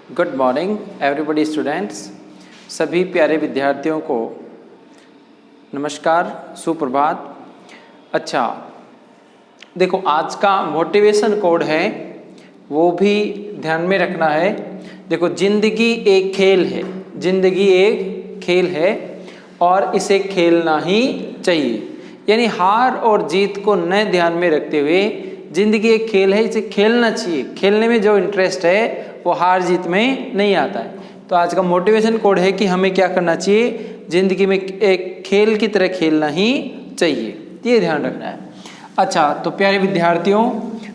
Good morning everybody students. सभी प्यारे विद्यार्थियों को नमस्कार, सुप्रभात। अच्छा, देखो आज का मोटिवेशन कोड है, वो भी ध्यान में रखना है। देखो, जिंदगी एक खेल है, जिंदगी एक खेल है और इसे खेलना ही चाहिए। यानी हार और जीत को न ध्यान में रखते हुए जिंदगी एक खेल है, इसे खेलना चाहिए। खेलने में जो इंटरेस्ट है वो हार जीत में नहीं आता है। तो आज का मोटिवेशन कोड है कि हमें क्या करना चाहिए, जिंदगी में एक खेल की तरह खेलना ही चाहिए, ये ध्यान रखना है। अच्छा, तो प्यारे विद्यार्थियों,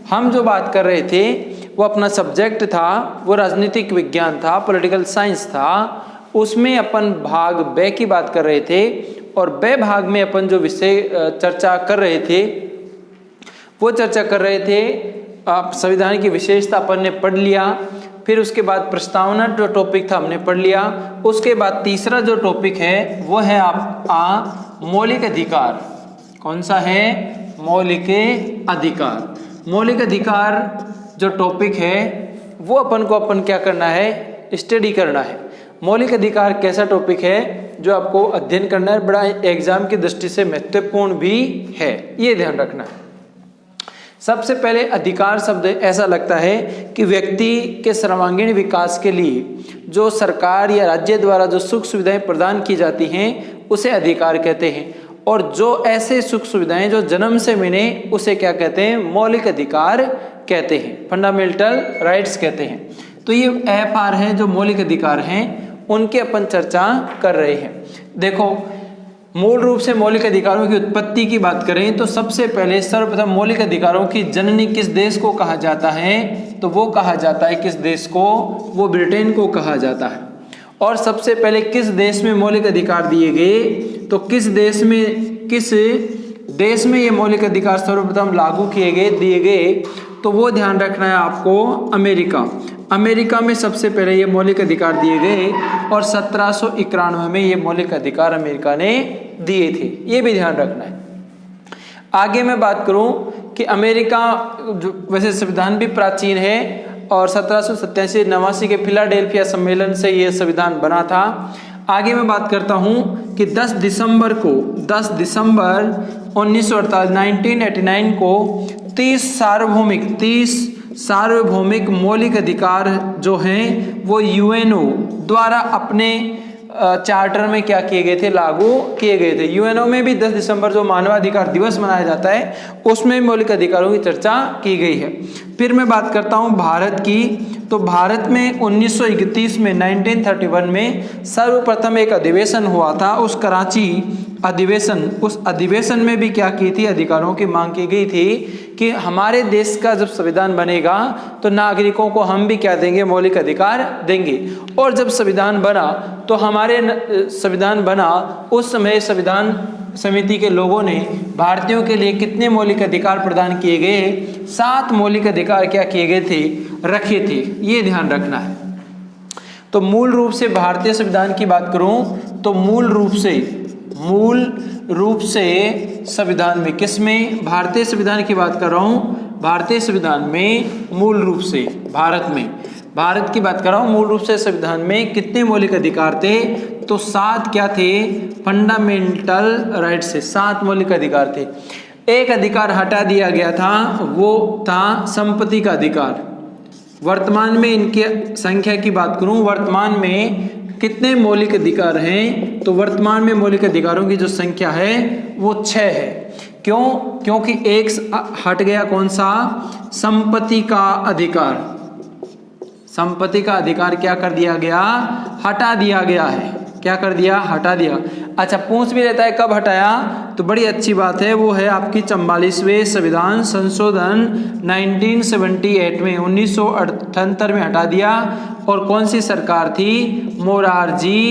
हम जो बात कर रहे थे वो अपना सब्जेक्ट था, वो राजनीतिक विज्ञान था, पॉलिटिकल साइंस था। उसमें अपन भाग ब की बात कर रहे थे और ब भाग में अपन जो विषय चर्चा कर रहे थे वो चर्चा कर रहे थे। आप संविधान की विशेषता अपन ने पढ़ लिया, फिर उसके बाद प्रस्तावना जो टॉपिक था हमने पढ़ लिया। उसके बाद तीसरा जो टॉपिक है वो है आपका मौलिक अधिकार। कौन सा है? मौलिक अधिकार। मौलिक अधिकार जो टॉपिक है वो अपन क्या करना है, स्टडी करना है। मौलिक अधिकार कैसा टॉपिक है जो आपको अध्ययन करना है, बड़ा एग्जाम की दृष्टि से महत्वपूर्ण भी है, ये ध्यान रखना है। सबसे पहले अधिकार शब्द ऐसा लगता है कि व्यक्ति के सर्वांगीण विकास के लिए जो सरकार या राज्य द्वारा जो सुख सुविधाएं प्रदान की जाती हैं उसे अधिकार कहते हैं, और जो ऐसे सुख सुविधाएं जो जन्म से मिले उसे क्या कहते हैं? मौलिक अधिकार कहते हैं, फंडामेंटल राइट्स कहते हैं। तो ये FR है, जो मौलिक अधिकार हैं उनके अपन चर्चा कर रहे हैं। देखो, मूल रूप से मौलिक अधिकारों की उत्पत्ति की बात करें तो सबसे पहले सर्वप्रथम मौलिक अधिकारों की जननी किस देश को कहा जाता है? तो वो कहा जाता है किस देश को? वो ब्रिटेन को कहा जाता है। और सबसे पहले किस देश में मौलिक अधिकार दिए गए? तो किस देश में ये मौलिक अधिकार सर्वप्रथम लागू किए गए, दिए गए? तो वो ध्यान रखना है आपको, अमेरिका में सबसे पहले ये मौलिक अधिकार दिए गए और 1791 में ये मौलिक अधिकार अमेरिका ने दिए थे, ये भी ध्यान रखना है। आगे मैं बात करूं कि अमेरिका जो वैसे संविधान भी प्राचीन है और 1787-89 के फिलाडेल्फिया सम्मेलन से ये संविधान बना था। आगे मैं बात करता हूं कि 10 दिसंबर 1989 को 30 सार्वभौमिक मौलिक अधिकार जो हैं वो UNO द्वारा अपने चार्टर में क्या किए गए थे? लागू किए गए थे। UNO में भी 10 दिसंबर जो मानवाधिकार दिवस मनाया जाता है उसमें मौलिक अधिकारों की चर्चा की गई है। फिर मैं बात करता हूं भारत की, तो भारत में 1931 में 1931 में सर्वप्रथम एक अधिवेशन हुआ था, उस कराची अधिवेशन, उस अधिवेशन में भी क्या की थी? अधिकारों की मांग की गई थी कि हमारे देश का जब संविधान बनेगा तो नागरिकों को हम भी क्या देंगे? मौलिक अधिकार देंगे। और जब संविधान बना तो संविधान बना उस समय संविधान समिति के लोगों ने भारतीयों के लिए कितने मौलिक अधिकार प्रदान किए गए? 7 मौलिक अधिकार क्या किए गए थे? रखे थे, ये ध्यान रखना है। तो मूल रूप से भारतीय संविधान की बात करूं तो मूल रूप से संविधान में किसमें? भारतीय संविधान की बात कर रहा हूं, भारतीय संविधान में मूल रूप से भारत की बात कर रहा हूं, मूल रूप से संविधान में कितने मौलिक अधिकार थे? तो 7 क्या थे? फंडामेंटल राइट से 7 मौलिक अधिकार थे। एक अधिकार हटा दिया गया था, वो था संपत्ति का अधिकार। वर्तमान में इनकी संख्या की बात करूं, वर्तमान में कितने मौलिक अधिकार हैं? तो वर्तमान में मौलिक अधिकारों की जो संख्या है वो 6 है। क्यों? क्योंकि एक हट गया, कौन सा? संपत्ति का अधिकार। संपत्ति का अधिकार क्या कर दिया गया? हटा दिया गया है। क्या कर दिया? हटा दिया। अच्छा, पूछ भी लेता है कब हटाया, तो बड़ी अच्छी बात है, वो है आपकी 44वें संविधान संशोधन 1978 में 1978 में हटा दिया। और कौन सी सरकार थी? मोरारजी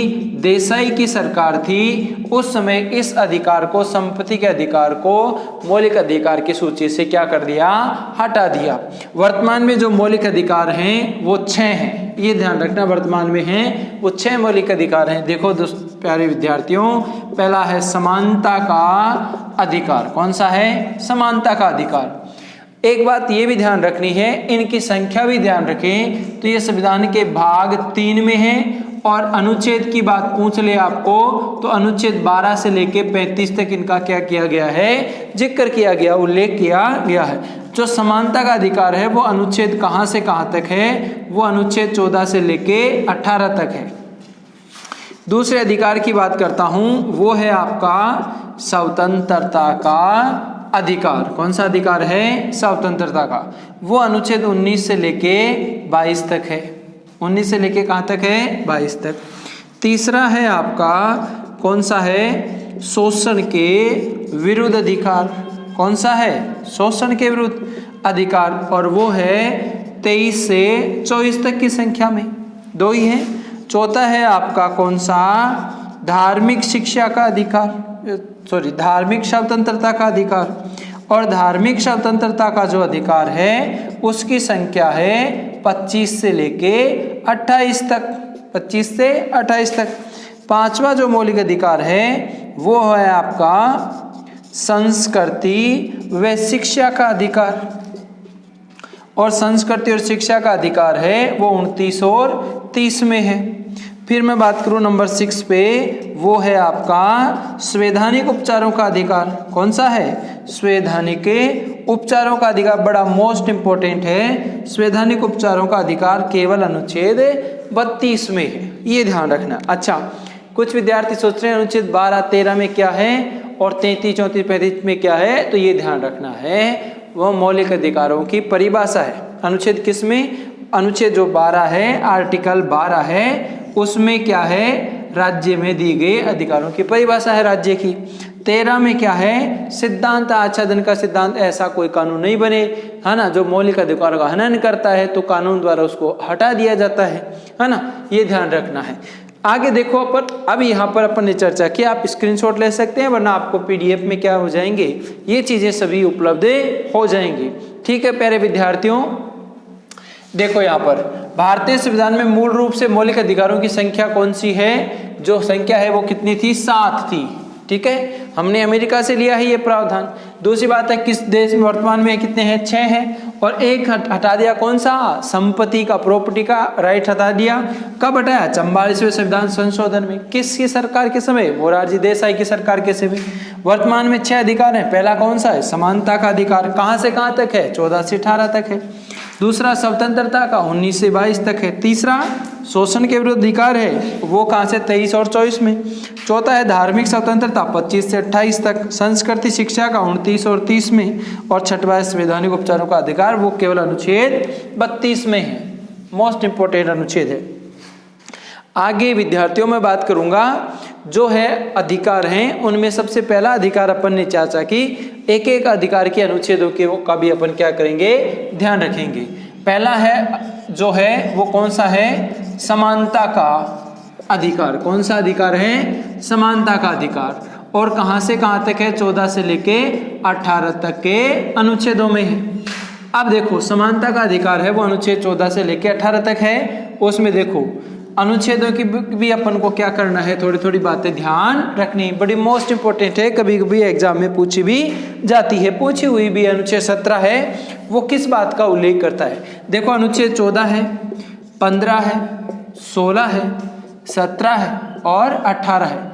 देसाई की सरकार थी। उस समय इस अधिकार को, संपत्ति के अधिकार को मौलिक अधिकार की सूची से क्या कर दिया? हटा दिया। वर्तमान में जो मौलिक अधिकार हैं वो 6 हैं, ये ध्यान रखना, वर्तमान में हैं वो 6 मौलिक अधिकार हैं। देखो प्यारे विद्यार्थियों, पहला है समानता का अधिकार। कौन सा है? समानता का अधिकार। एक बात ये भी ध्यान रखनी है, इनकी संख्या भी ध्यान रखें। तो ये संविधान के भाग 3 में है और अनुच्छेद की बात पूछ ले आपको तो अनुच्छेद 12 से लेके 35 तक इनका क्या किया गया है, जिक्र किया गया, उल्लेख किया गया है। जो समानता का अधिकार है वो अनुच्छेद कहाँ से कहाँ तक है, वो अनुच्छेद 14 से लेके 18 तक है। दूसरे अधिकार की बात करता हूं, वो है आपका स्वतंत्रता का अधिकार। कौन सा अधिकार है? स्वतंत्रता का। वो अनुच्छेद 19 से लेके 22 तक है। 19 से लेके कहाँ तक है? 22 तक। तीसरा है आपका कौन सा है? शोषण के विरुद्ध अधिकार। कौन सा है? शोषण के विरुद्ध अधिकार, और वो है 23 से 24 तक की संख्या में, 2 ही है। चौथा है आपका कौन सा? धार्मिक शिक्षा का अधिकार, धार्मिक स्वतंत्रता का अधिकार। और धार्मिक स्वतंत्रता का जो अधिकार है उसकी संख्या है 25 से लेके 28 तक, 25 से 28 तक। पांचवा जो मौलिक अधिकार है वो है आपका संस्कृति व शिक्षा का अधिकार, और संस्कृति और शिक्षा का अधिकार है वो 29 और 30 में है। फिर मैं बात करूं नंबर 6 पे, वो है आपका संवैधानिक उपचारों का अधिकार। कौन सा है? संवैधानिक उपचारों का अधिकार, बड़ा मोस्ट इंपॉर्टेंट है। संवैधानिक उपचारों का अधिकार केवल अनुच्छेद 32 में है, ये ध्यान रखना। अच्छा, कुछ विद्यार्थी सोच रहे हैं अनुच्छेद 12, 13 में क्या है और 33, 34, 35 में क्या है, तो ये ध्यान रखना है। वह मौलिक अधिकारों की परिभाषा है। अनुच्छेद किस में? अनुच्छेद जो 12 है, आर्टिकल 12 है, उसमें क्या है? राज्य में दी गई अधिकारों की परिभाषा है राज्य की। 13 में क्या है? सिद्धांत आच्छादन का सिद्धांत, ऐसा कोई कानून नहीं बने, है ना, जो मौलिक अधिकारों का हनन करता है तो कानून द्वारा उसको हटा दिया जाता है ना, ये ध्यान रखना है। आगे देखो, पर अब यहाँ पर अपन ने चर्चा की, आप स्क्रीनशॉट ले सकते हैं, वरना आपको PDF में क्या हो जाएंगे, ये चीजें सभी उपलब्ध हो जाएंगी। ठीक है प्यारे विद्यार्थियों, देखो यहाँ पर भारतीय संविधान में मूल रूप से मौलिक अधिकारों की संख्या कौन सी है? जो संख्या है वो कितनी थी? 7 थी। ठीक है, हमने अमेरिका से लिया है ये प्रावधान। दूसरी बात है किस देश में वर्तमान में कितने हैं? 6 हैं, और एक हटा दिया, कौन सा? संपत्ति का, प्रॉपर्टी का राइट हटा दिया। कब हटाया? 44वें संविधान संशोधन में। किसकी सरकार के समय? मोरारजी देसाई की सरकार के समय। वर्तमान में 6 अधिकार हैं। पहला कौन सा है? समानता का अधिकार, कहाँ से कहाँ तक है? 14 से 18 तक है। दूसरा स्वतंत्रता का 19 से 22 तक है। तीसरा शोषण के विरुद्ध अधिकार है, वो कहाँ से? 23 और 24 में। चौथा है धार्मिक स्वतंत्रता, 25 से 28 तक। संस्कृति शिक्षा का 29 और 30 में। और छठवा है संवैधानिक उपचारों का अधिकार, वो केवल अनुच्छेद 32 में है। मोस्ट इंपोर्टेंट अनुच्छेद है। आगे विद्यार्थियों में बात करूंगा, जो है अधिकार हैं उनमें सबसे पहला अधिकार अपन ने चर्चा की, एक एक अधिकार के अनुच्छेदों के वो का भी अपन क्या करेंगे? ध्यान रखेंगे। पहला है जो है वो कौन सा है? समानता का अधिकार। कौन सा अधिकार है? समानता का अधिकार। और कहाँ से कहाँ तक है? 14 से लेके 18 तक के अनुच्छेदों में है। अब देखो, समानता का अधिकार है वो अनुच्छेद 14 से लेके 18 तक है। उसमें देखो अनुच्छेदों की भी अपन को क्या करना है, थोड़ी थोड़ी बातें ध्यान रखनी, बड़ी मोस्ट इंपोर्टेंट है, कभी कभी एग्जाम में पूछी भी जाती है। पूछी हुई भी अनुच्छेद 17 है, वो किस बात का उल्लेख करता है? देखो, अनुच्छेद 14 है, 15 है, 16 है, 17 है और 18 है।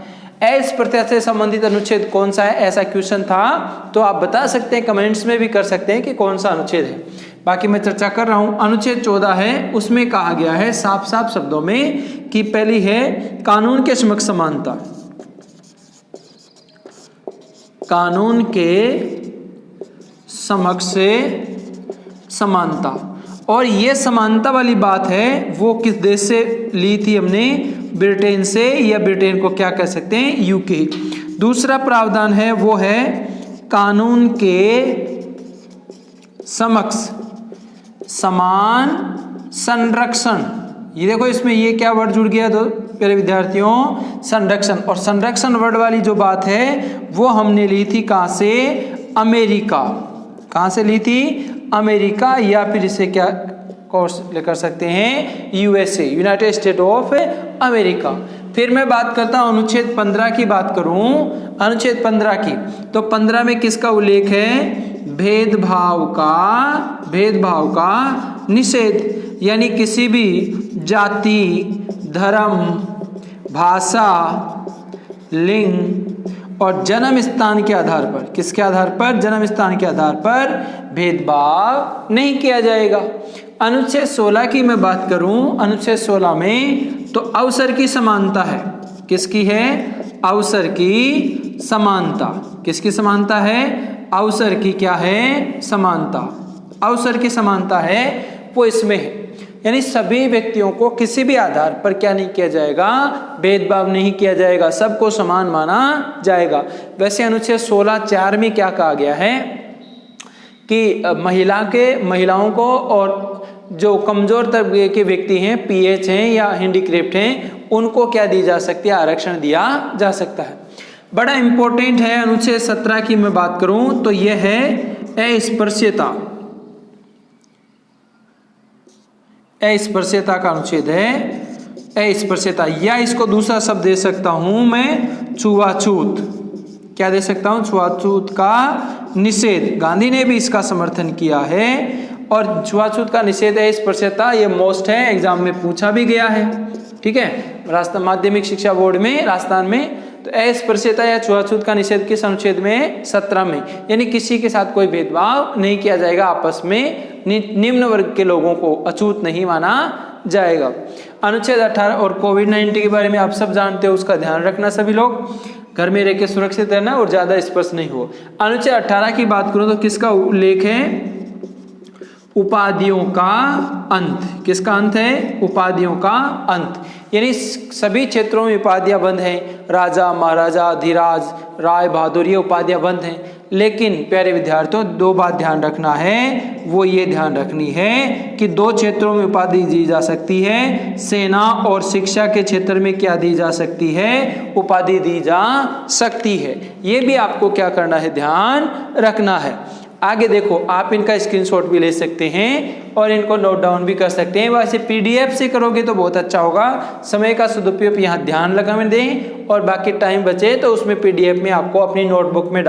इस प्रत्यय से संबंधित अनुच्छेद कौन सा है? ऐसा क्वेश्चन था, तो आप बता सकते हैं, कमेंट्स में भी कर सकते हैं कि कौन सा अनुच्छेद है। बाकी मैं चर्चा कर रहा हूं। अनुच्छेद 14 है, उसमें कहा गया है साफ साफ शब्दों में कि पहली है कानून के समक्ष समानता। कानून के समक्ष समानता, और ये समानता वाली बात है वो किस देश से ली थी हमने? ब्रिटेन से, या ब्रिटेन को क्या कह सकते हैं? यूके। दूसरा प्रावधान है वो है कानून के समक्ष समान संरक्षण। ये देखो, इसमें ये क्या वर्ड जुड़ गया तो प्यारे विद्यार्थियों? संरक्षण। और संरक्षण वर्ड वाली जो बात है वो हमने ली थी कहाँ से? अमेरिका। कहाँ से ली थी? अमेरिका, या फिर इसे क्या कोर्स लेकर सकते हैं? USA, United state of America. फिर मैं बात करता हूं अनुच्छेद 15 की बात करूं, अनुच्छेद 15 की, तो 15 में किसका उल्लेख है? भेदभाव का निषेध, यानी किसी भी जाति, धर्म, भाषा, लिंग और जन्म स्थान के आधार पर, किसके आधार पर? जन्म स्थान के आधार पर भेदभाव नहीं किया जाएगा। अनुच्छेद 16 की मैं बात करूं, अनुच्छेद 16 में तो अवसर की समानता है। किसकी है? अवसर की समानता। किसकी समानता है? अवसर की क्या है? समानता। अवसर की समानता है वो इसमें है, यानी सभी व्यक्तियों को किसी भी आधार पर क्या नहीं किया जाएगा? भेदभाव नहीं किया जाएगा, सबको समान माना जाएगा। वैसे अनुच्छेद 16(4) में क्या कहा गया है कि महिलाओं को और जो कमजोर तबके के व्यक्ति हैं, पीएच हैं या हैंडीक्राफ्ट हैं, उनको क्या दी जा सकती है? आरक्षण दिया जा सकता है। बड़ा इंपॉर्टेंट है। अनुच्छेद 17 की मैं बात करूं तो यह है अस्पृश्यता। अस्पृश्यता का अनुच्छेद है अस्पृश्यता, या इसको दूसरा शब्द दे सकता हूं मैं, छुआछूत। क्या दे सकता हूं? छुआछूत का निषेध। गांधी ने भी इसका समर्थन किया है। और छुआछूत का निषेध है अस्पृश्यता, ये मोस्ट है, एग्जाम में पूछा भी गया है। ठीक है, राजस्थान माध्यमिक शिक्षा बोर्ड में राजस्थान में तो अस्पृश्यता या छुआछूत का निषेध किस अनुच्छेद में? 17 में। यानी किसी के साथ कोई भेदभाव नहीं किया जाएगा, आपस में निम्न वर्ग के लोगों को अछूत नहीं माना जाएगा। अनुच्छेद 18 और कोविड-19 के बारे में आप सब जानते हो, उसका ध्यान रखना सभी लोग, घर में रह के सुरक्षित रहना और ज्यादा स्पर्श नहीं हो। अनुच्छेद 18 की बात करूं तो किसका उल्लेख है? उपाधियों का अंत। किसका अंत है? उपाधियों का अंत, यानी सभी क्षेत्रों में उपाधियां बंद हैं। राजा, महाराजा, धीराज, राय, बहादुर, ये उपाधियां बंद हैं। लेकिन प्यारे विद्यार्थियों, दो बात ध्यान रखना है, वो ये ध्यान रखनी है कि दो क्षेत्रों में उपाधि दी जा सकती है। सेना और शिक्षा के क्षेत्र में क्या दी जा सकती है? उपाधि दी जा सकती है। ये भी आपको क्या करना है? ध्यान रखना है। आगे देखो, आप इनका स्क्रीनशॉट भी ले सकते हैं और इनको नोट डाउन भी कर सकते हैं। वैसे पीडीएफ से करोगे तो बहुत अच्छा होगा। समय का सदुपयोग यहाँ ध्यान लगाने दें और बाकी टाइम बचे तो उसमें पीडीएफ में आपको अपनी नोटबुक में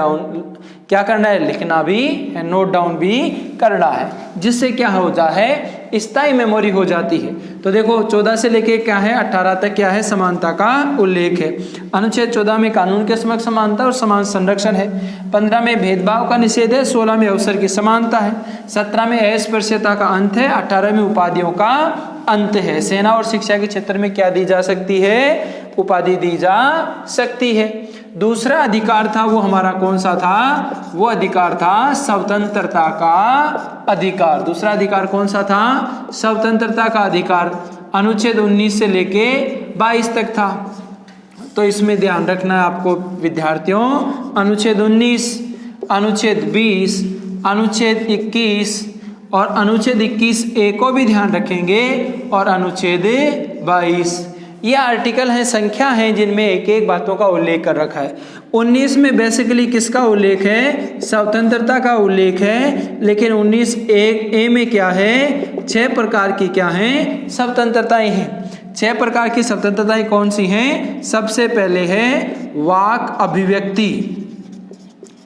क्या करना है? लिखना भी है, नोट डाउन भी करना है, जिससे क्या हो जाए? स्थायी मेमोरी हो जाती है। तो देखो 14 से लेके क्या है? 18 तक क्या है? समानता का उल्लेख है। अनुच्छेद 14 में कानून के समक्ष समानता और समान संरक्षण है। 15 में भेदभाव का निषेध है। 16 में अवसर की समानता है। 17 में अस्पृश्यता का अंत है। 18 में उपाधियों का अंत है। सेना और शिक्षा के क्षेत्र में क्या दी जा सकती है? उपाधि दी जा सकती है। दूसरा अधिकार था वो हमारा कौन सा था? वो अधिकार था स्वतंत्रता का अधिकार। दूसरा अधिकार कौन सा था? स्वतंत्रता का अधिकार। अनुच्छेद 19 से लेके 22 तक था। तो इसमें ध्यान रखना है आपको विद्यार्थियों, अनुच्छेद 19, अनुच्छेद 20, अनुच्छेद 21 और अनुच्छेद 21A को भी ध्यान रखेंगे और अनुच्छेद 22। ये आर्टिकल हैं, संख्या हैं जिनमें एक एक बातों का उल्लेख कर रखा है। 19 में बेसिकली किसका उल्लेख है? स्वतंत्रता का उल्लेख है। लेकिन 19A में क्या है? 6 प्रकार की क्या हैं? स्वतंत्रताएं हैं। 6 प्रकार की स्वतंत्रताएं कौन सी हैं? सबसे पहले है वाक अभिव्यक्ति।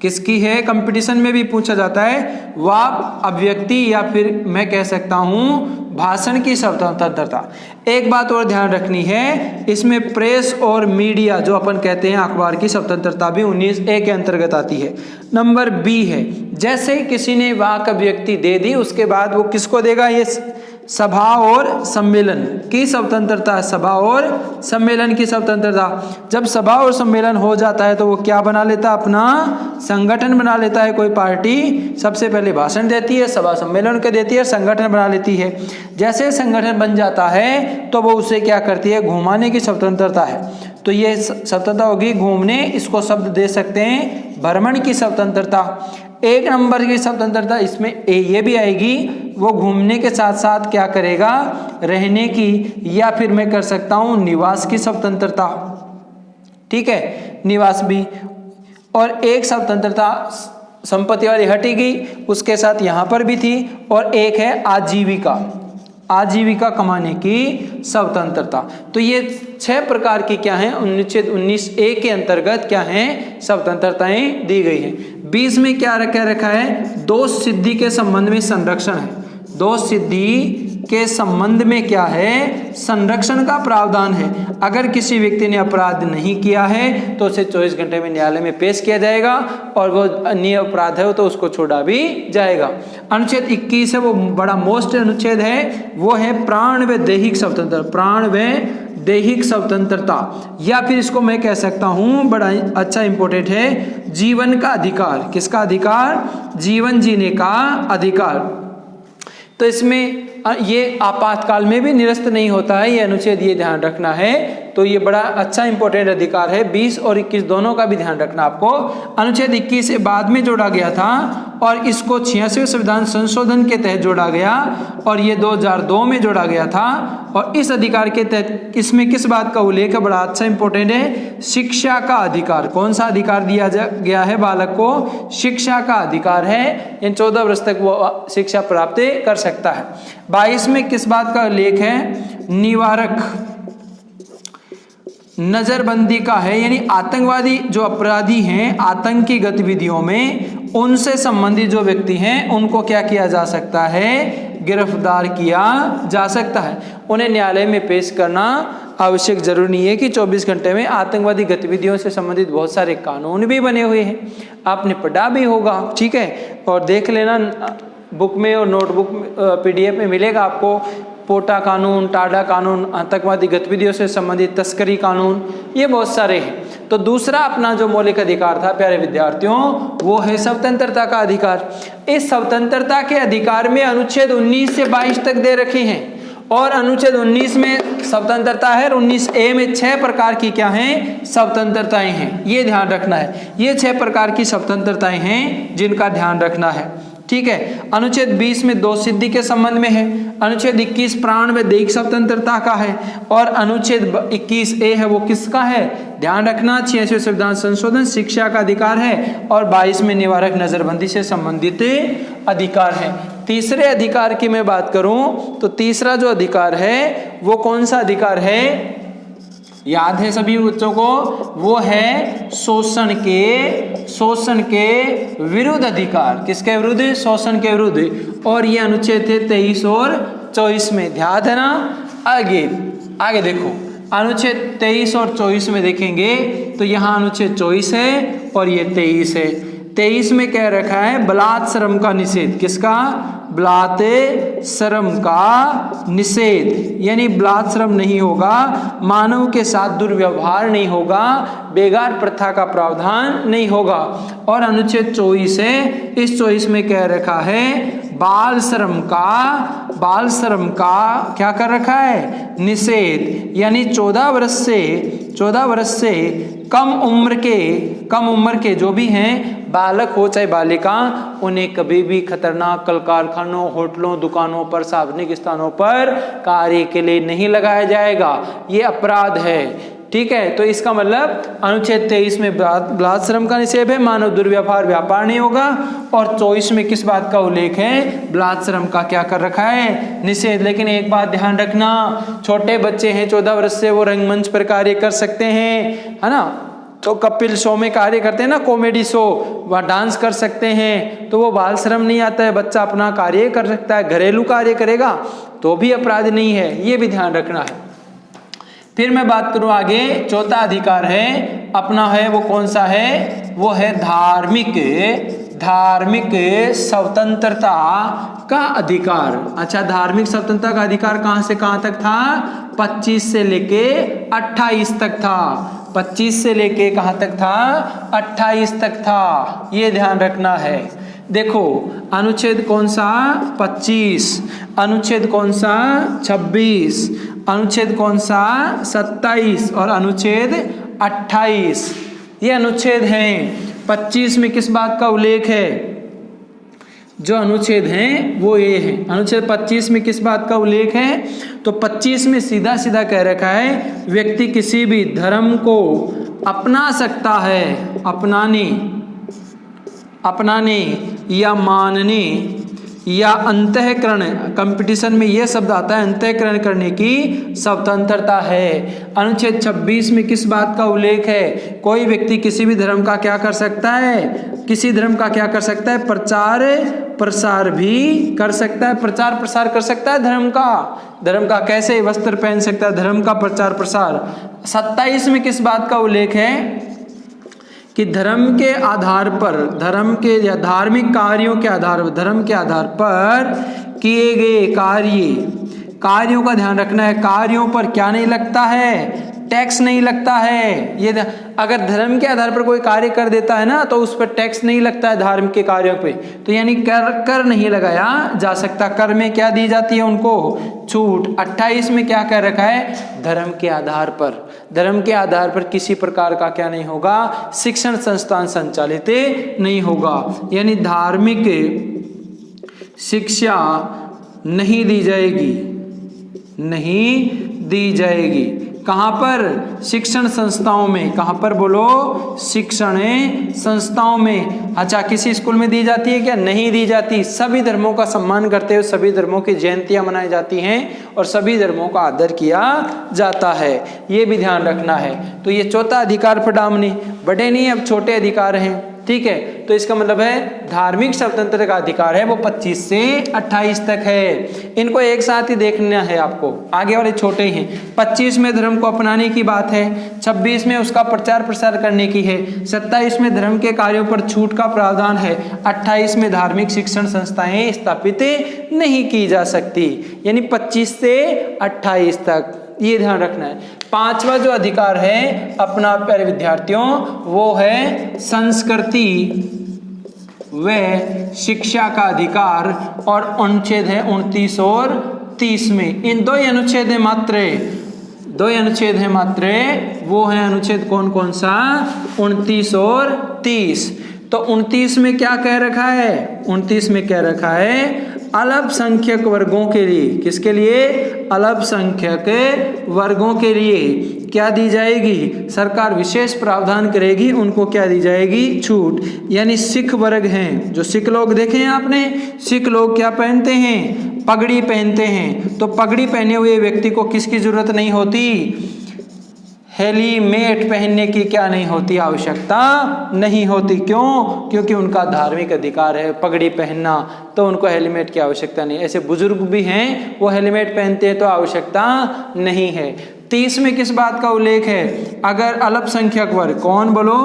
किसकी है? कंपटीशन में भी पूछा जाता है। वाक अभिव्यक्ति या फिर मैं कह सकता हूं भाषण की स्वतंत्रता। एक बात और ध्यान रखनी है, इसमें प्रेस और मीडिया जो अपन कहते हैं अखबार की स्वतंत्रता भी 19A के अंतर्गत आती है। नंबर B है, जैसे किसी ने वाक अभिव्यक्ति दे दी उसके बाद वो किसको देगा? ये सभा और सम्मेलन की स्वतंत्रता है। सभा और सम्मेलन की स्वतंत्रता। जब सभा और सम्मेलन हो जाता है तो वो क्या बना लेता? अपना संगठन बना लेता है। कोई पार्टी सबसे पहले भाषण देती है, सभा सम्मेलन के देती है, संगठन बना लेती है। जैसे संगठन बन जाता है तो वो उसे क्या करती है? घुमाने की स्वतंत्रता है। तो ये स्वतंत्रता होगी घूमने, इसको शब्द दे सकते हैं भ्रमण की स्वतंत्रता। एक नंबर की स्वतंत्रता इसमें ये भी आएगी, वो घूमने के साथ साथ क्या करेगा? रहने की या फिर मैं कर सकता हूं निवास की स्वतंत्रता। ठीक है, निवास भी। और एक स्वतंत्रता संपत्ति वाली हटी गई, उसके साथ यहां पर भी थी। और एक है आजीविका, आजीविका कमाने की स्वतंत्रता। तो ये 6 प्रकार की क्या हैं? अनुच्छेद 19A के अंतर्गत क्या हैं? स्वतंत्रताएं दी गई हैं। 20 में क्या रखा है, दोष सिद्धि के संबंध में संरक्षण है। दोष सिद्धि के संबंध में क्या है, संरक्षण का प्रावधान है। अगर किसी व्यक्ति ने अपराध नहीं किया है तो उसे 24 घंटे में न्यायालय में पेश किया जाएगा, और वो अन्य अपराध है तो उसको छोड़ा भी जाएगा। अनुच्छेद 21 है, वो बड़ा मोस्ट अनुच्छेद है, वो है प्राण व दैहिक स्वतंत्रता। प्राण व दैहिक स्वतंत्रता, या फिर इसको मैं कह सकता हूं, बड़ा अच्छा इंपॉर्टेंट है, जीवन का अधिकार। किसका अधिकार, जीवन जीने का अधिकार। तो इसमें ये आपातकाल में भी निरस्त नहीं होता है ये अनुच्छेद, ये ध्यान रखना है। तो ये बड़ा अच्छा इंपॉर्टेंट अधिकार है। 20 और 21 दोनों का भी ध्यान रखना आपको। अनुच्छेद 21 से बाद में जोड़ा गया था और इसको 86वें संविधान संशोधन के तहत जोड़ा गया, और ये 2002 में जोड़ा गया था। और इस अधिकार के तहत इसमें किस बात का उल्लेख है, बड़ा अच्छा इंपॉर्टेंट है, शिक्षा का अधिकार। कौन सा अधिकार दिया गया है बालक को, शिक्षा का अधिकार है। इन 14 वर्ष तक वो शिक्षा प्राप्त कर सकता है। 22 में किस बात का उल्लेख है, निवारक नजरबंदी का है, यानी आतंकवादी जो अपराधी हैं आतंकी गतिविधियों में, उनसे संबंधित जो व्यक्ति हैं उनको क्या किया जा सकता है, गिरफ्तार किया जा सकता है। उन्हें न्यायालय में पेश करना आवश्यक जरूरी नहीं है कि 24 घंटे में। आतंकवादी गतिविधियों से संबंधित बहुत सारे कानून भी बने हुए हैं, आपने पढ़ा भी होगा, ठीक है, और देख लेना बुक में और नोटबुक PDF में मिलेगा आपको। पोटा कानून, टाडा कानून, आतंकवादी गतिविधियों से संबंधित तस्करी कानून, ये बहुत सारे हैं। तो दूसरा अपना जो मौलिक अधिकार था प्यारे विद्यार्थियों, वो है स्वतंत्रता का अधिकार। इस स्वतंत्रता के अधिकार में अनुच्छेद 19 से 22 तक दे रखे हैं, और अनुच्छेद 19 में स्वतंत्रता है और 19A में 6 प्रकार की क्या हैं, स्वतंत्रताएं हैं। ये ध्यान रखना है, ये 6 प्रकार की स्वतंत्रताएं हैं जिनका ध्यान रखना है, ठीक है। अनुच्छेद 20 में दोष सिद्धि के संबंध में है। अनुच्छेद 21 प्राण व दैहिक स्वतंत्रता का है, और अनुच्छेद 21A है वो किसका है, ध्यान रखना, 86वें संविधान संशोधन, शिक्षा का अधिकार है, और 22 में निवारक नजरबंदी से संबंधित अधिकार है। तीसरे अधिकार की मैं बात करूं तो तीसरा जो अधिकार है वो कौन सा अधिकार है, याद है सभी बच्चों को, वो है शोषण के विरुद्ध अधिकार। किसके विरुद्ध, शोषण के विरुद्ध। और ये अनुच्छेद थे 23 और 24 में, ध्यान है ना। आगे देखो, अनुच्छेद 23 और 24 में देखेंगे तो यहाँ अनुच्छेद 24 है और ये 23 है। 23 में कह रखा है बलात् श्रम का निषेध। किसका, बलात् श्रम का निषेध, यानी बलात् श्रम नहीं होगा, मानव के साथ दुर्व्यवहार नहीं होगा, बेगार प्रथा का प्रावधान नहीं होगा। और अनुच्छेद 24 है, इस 24 में कह रखा है बाल श्रम का क्या कर रखा है, निषेध, यानी 14 वर्ष से कम उम्र के जो भी हैं, बालक हो चाहे बालिका, उन्हें कभी भी खतरनाक कल कारखानों, होटलों, दुकानों पर, सार्वजनिक स्थानों पर कार्य के लिए नहीं लगाया जाएगा। ये अपराध है, ठीक है। तो इसका मतलब अनुच्छेद 23 में बलात् श्रम का निषेध है, मानव दुर्व्यवहार व्यापार नहीं होगा, और 24 में किस बात का उल्लेख है, बलात् श्रम का क्या कर रखा है, निषेध। लेकिन एक बात ध्यान रखना, छोटे बच्चे हैं 14 वर्ष से, वो रंगमंच पर कार्य कर सकते हैं, है ना। तो कपिल शो में कार्य करते हैं ना, कॉमेडी शो, वह डांस कर सकते हैं, तो वो बाल श्रम नहीं आता है, बच्चा अपना कार्य कर सकता है। घरेलू कार्य करेगा तो भी अपराध नहीं है, ये भी ध्यान रखना है। फिर मैं बात करूं आगे, चौथा अधिकार है अपना, है वो कौन सा है, वो है धार्मिक स्वतंत्रता का अधिकार। अच्छा, धार्मिक स्वतंत्रता का अधिकार कहां से कहां तक था, 25 से लेके 28 तक था। 25 से लेके कहां तक था, 28 तक था, ये ध्यान रखना है। देखो अनुच्छेद कौन सा 25, अनुच्छेद कौन सा 26, अनुच्छेद कौन सा 27 और अनुच्छेद 28, ये अनुच्छेद हैं। 25 में किस बात का उल्लेख है, जो अनुच्छेद हैं वो ये है। अनुच्छेद 25 में किस बात का उल्लेख है, तो 25 में सीधा सीधा कह रखा है व्यक्ति किसी भी धर्म को अपना सकता है, अपनाने या या अंतःकरण, कंपटीशन में यह शब्द आता है, अंतःकरण करने की स्वतंत्रता है। अनुच्छेद 26 में किस बात का उल्लेख है? कोई व्यक्ति किसी भी धर्म का क्या कर सकता है? किसी धर्म का क्या कर सकता है? प्रचार प्रसार भी कर सकता है। प्रचार प्रसार कर सकता है धर्म का। धर्म का कैसे? वस्त्र पहन सकता है, धर्म का प्रचार प्रसार। 27 में किस बात का उल्लेख है? कि धर्म के आधार पर, धर्म के या धार्मिक कार्यों के आधार पर, धर्म के आधार पर किए गए कार्यों का ध्यान रखना है। कार्यों पर क्या नहीं लगता है? टैक्स नहीं लगता है। ये अगर धर्म के आधार पर कोई कार्य कर देता है ना, तो उस पर टैक्स नहीं लगता है धर्म के कार्यों पे। तो यानी कर नहीं लगाया जा सकता। कर में क्या दी जाती है उनको? छूट। 28 में क्या कह रखा है? धर्म के आधार पर, धर्म के आधार पर किसी प्रकार का क्या नहीं होगा? शिक्षण संस्थान संचालित नहीं होगा। यानी धार्मिक शिक्षा नहीं दी जाएगी, नहीं दी जाएगी। कहाँ पर? शिक्षण संस्थाओं में। कहाँ पर बोलो? शिक्षण संस्थाओं में। अच्छा, किसी स्कूल में दी जाती है क्या? नहीं दी जाती। सभी धर्मों का सम्मान करते हुए सभी धर्मों की जयंतियां मनाई जाती हैं और सभी धर्मों का आदर किया जाता है। ये भी ध्यान रखना है। तो ये चौथा अधिकार पढ़ामनी, बड़े नहीं अब छोटे अधिकार हैं, ठीक है। तो इसका मतलब है धार्मिक स्वतंत्रता का अधिकार है वो 25 से 28 तक है। इनको एक साथ ही देखना है आपको, आगे वाले छोटे ही हैं। 25 में धर्म को अपनाने की बात है, 26 में उसका प्रचार प्रसार करने की है, 27 में धर्म के कार्यों पर छूट का प्रावधान है, 28 में धार्मिक शिक्षण संस्थाएं स्थापित नहीं की जा सकती। यानी 25 से 28 तक ये ध्यान रखना है। पांचवा जो अधिकार है अपना प्यारे विद्यार्थियों, वो है संस्कृति व शिक्षा का अधिकार, और अनुच्छेद है 29 और 30 में। इन दो अनुच्छेद है मात्र, दो अनुच्छेद है मात्र, वो है अनुच्छेद कौन कौन सा? 29 और 30। तो 29 में क्या कह रखा है? 29 में कह रखा है अल्पसंख्यक वर्गों के लिए। किसके लिए? अल्पसंख्यक वर्गों के लिए क्या दी जाएगी? सरकार विशेष प्रावधान करेगी, उनको क्या दी जाएगी? छूट। यानी सिख वर्ग हैं, जो सिख लोग देखे हैं आपने, सिख लोग क्या पहनते हैं? पगड़ी पहनते हैं। तो पगड़ी पहने हुए व्यक्ति को किसकी जरूरत नहीं होती? हेलमेट पहनने की क्या नहीं होती? आवश्यकता नहीं होती। क्यों? क्योंकि उनका धार्मिक अधिकार है पगड़ी पहनना, तो उनको हेलमेट की आवश्यकता नहीं। ऐसे बुजुर्ग भी हैं, वो हेलमेट पहनते हैं तो आवश्यकता नहीं है। 30 में किस बात का उल्लेख है? अगर अल्पसंख्यक वर्ग, कौन बोलो?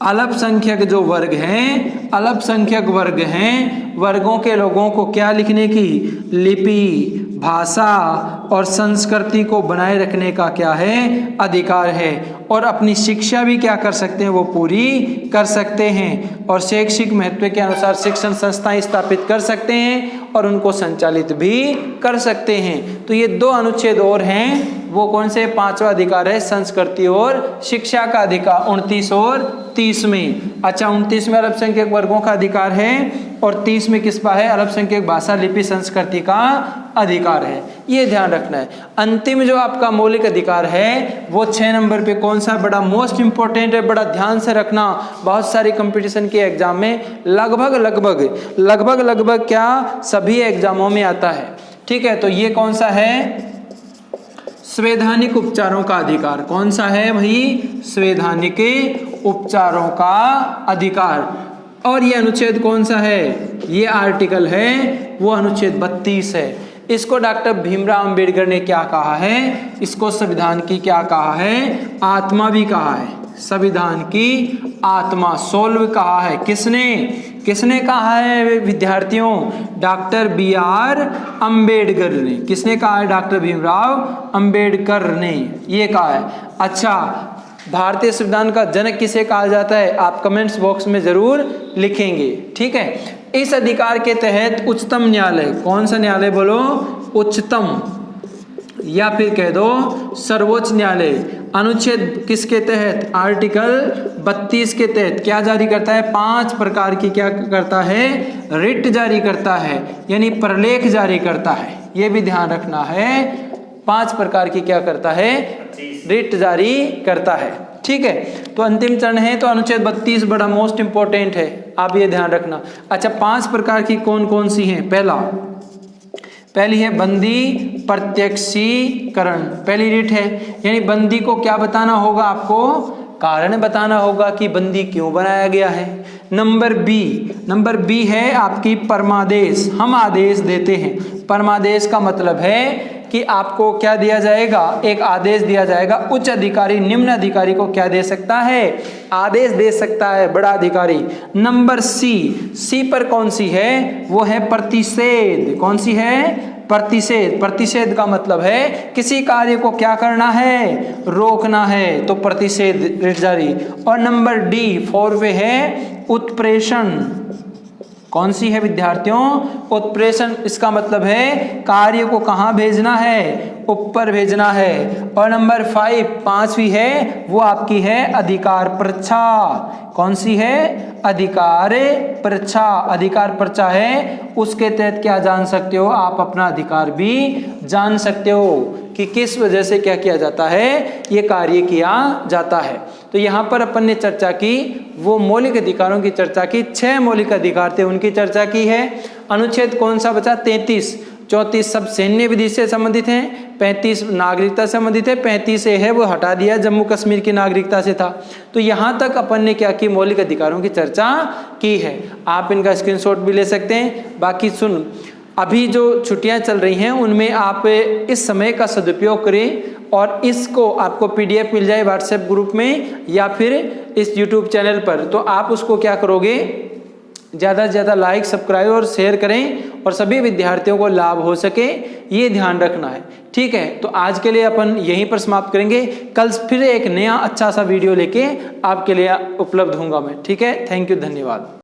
अल्पसंख्यक जो वर्ग हैं, अल्पसंख्यक वर्ग हैं, वर्गों के लोगों को क्या लिखने की? लिपि, भाषा और संस्कृति को बनाए रखने का क्या है? अधिकार है। और अपनी शिक्षा भी क्या कर सकते हैं? वो पूरी कर सकते हैं। और शैक्षिक महत्व के अनुसार शिक्षण संस्थाएं स्थापित कर सकते हैं और उनको संचालित भी कर सकते हैं। तो ये दो अनुच्छेद और हैं, वो कौन से? पांचवा अधिकार है संस्कृति और शिक्षा का अधिकार 29 और 30 में। अच्छा, 29 में अल्पसंख्यक वर्गों का अधिकार है और 30 में किस पर है? अल्पसंख्यक भाषा, लिपि, संस्कृति का अधिकार है। ये ध्यान रखना है। अंतिम जो आपका मौलिक अधिकार है वो 6 नंबर पे कौन सा? बड़ा मोस्ट इंपॉर्टेंट है, बड़ा ध्यान से रखना। बहुत सारी कंपटीशन के एग्जाम में लगभग क्या सभी एग्जामों में आता है, ठीक है। तो ये कौन सा है? संवैधानिक उपचारों का अधिकार। कौन सा है भाई? संवैधानिक उपचारों का अधिकार। और ये अनुच्छेद कौन सा है? ये आर्टिकल है वो अनुच्छेद 32 है। इसको डॉक्टर भीमराव अंबेडकर ने क्या कहा है? इसको संविधान की क्या कहा है? आत्मा भी कहा है। संविधान की आत्मा, सोल्व कहा है। किसने कहा है विद्यार्थियों? डॉक्टर BR अंबेडकर ने। किसने कहा है? डॉक्टर भीमराव अंबेडकर ने ये कहा है। अच्छा, भारतीय संविधान का जनक किसे कहा जाता है? आप कमेंट्स बॉक्स में जरूर लिखेंगे, ठीक है। इस अधिकार के तहत उच्चतम न्यायालय, कौन सा न्यायालय बोलो? उच्चतम, या फिर कह दो सर्वोच्च न्यायालय, अनुच्छेद किसके तहत? आर्टिकल 32 के तहत क्या जारी करता है? 5 प्रकार की क्या करता है? रिट जारी करता है, यानी प्रलेख जारी करता है। ये भी ध्यान रखना है, 5 प्रकार की क्या करता है? रिट जारी करता है। ठीक है। तो अंतिम चरण है तो अनुच्छेद 32 बड़ा मोस्ट इंपॉर्टेंट है, आप ये ध्यान रखना। अच्छा, 5 प्रकार की कौन कौन सी हैं? पहली है बंदी प्रत्यक्षीकरण, पहली रीट है, यानी बंदी को क्या बताना होगा? आपको कारण बताना होगा कि बंदी क्यों बनाया गया है। नंबर बी है आपकी परमादेश, हम आदेश देते हैं। परमादेश का मतलब है कि आपको क्या दिया जाएगा? एक आदेश दिया जाएगा। उच्च अधिकारी निम्न अधिकारी को क्या दे सकता है? आदेश दे सकता है, बड़ा अधिकारी। नंबर सी पर कौन सी है? वो है प्रतिषेध। कौन सी है? प्रतिषेध का मतलब है किसी कार्य को क्या करना है? रोकना है, तो प्रतिषेध जारी। और नंबर डी 4 पे है उत्प्रेषण। कौन सी है विद्यार्थियों? उत्प्रेषण। इसका मतलब है कार्य को कहाँ भेजना है? ऊपर भेजना है। और नंबर 5वीं है वो आपकी है अधिकार परीक्षा। कौन सी है? अधिकार परीक्षा। अधिकार परीक्षा है, उसके तहत क्या जान सकते हो? आप अपना अधिकार भी जान सकते हो कि किस वजह से क्या किया जाता है, ये कार्य किया जाता है। तो यहाँ पर अपन ने चर्चा की, वो मौलिक अधिकारों की चर्चा की। 6 मौलिक अधिकार थे, उनकी चर्चा की है। अनुच्छेद कौन सा बचा? 33। 34 सब सैन्य विधि से संबंधित हैं, 35 नागरिकता से संबंधित है, 35 से है वो हटा दिया, जम्मू कश्मीर की नागरिकता से था। तो यहाँ तक अपन ने क्या की? मौलिक अधिकारों की चर्चा की है। आप इनका स्क्रीनशॉट भी ले सकते हैं। बाकी सुन, अभी जो छुट्टियां चल रही हैं उनमें आप इस समय का सदुपयोग करें और इसको आपको PDF मिल जाए व्हाट्सएप ग्रुप में या फिर इस YouTube चैनल पर, तो आप उसको क्या करोगे? ज़्यादा से ज़्यादा लाइक, सब्सक्राइब और शेयर करें और सभी विद्यार्थियों को लाभ हो सके, ये ध्यान रखना है। ठीक है, तो आज के लिए अपन यहीं पर समाप्त करेंगे। कल फिर एक नया अच्छा सा वीडियो लेके आपके लिए उपलब्ध होऊंगा मैं। ठीक है, थैंक यू, धन्यवाद।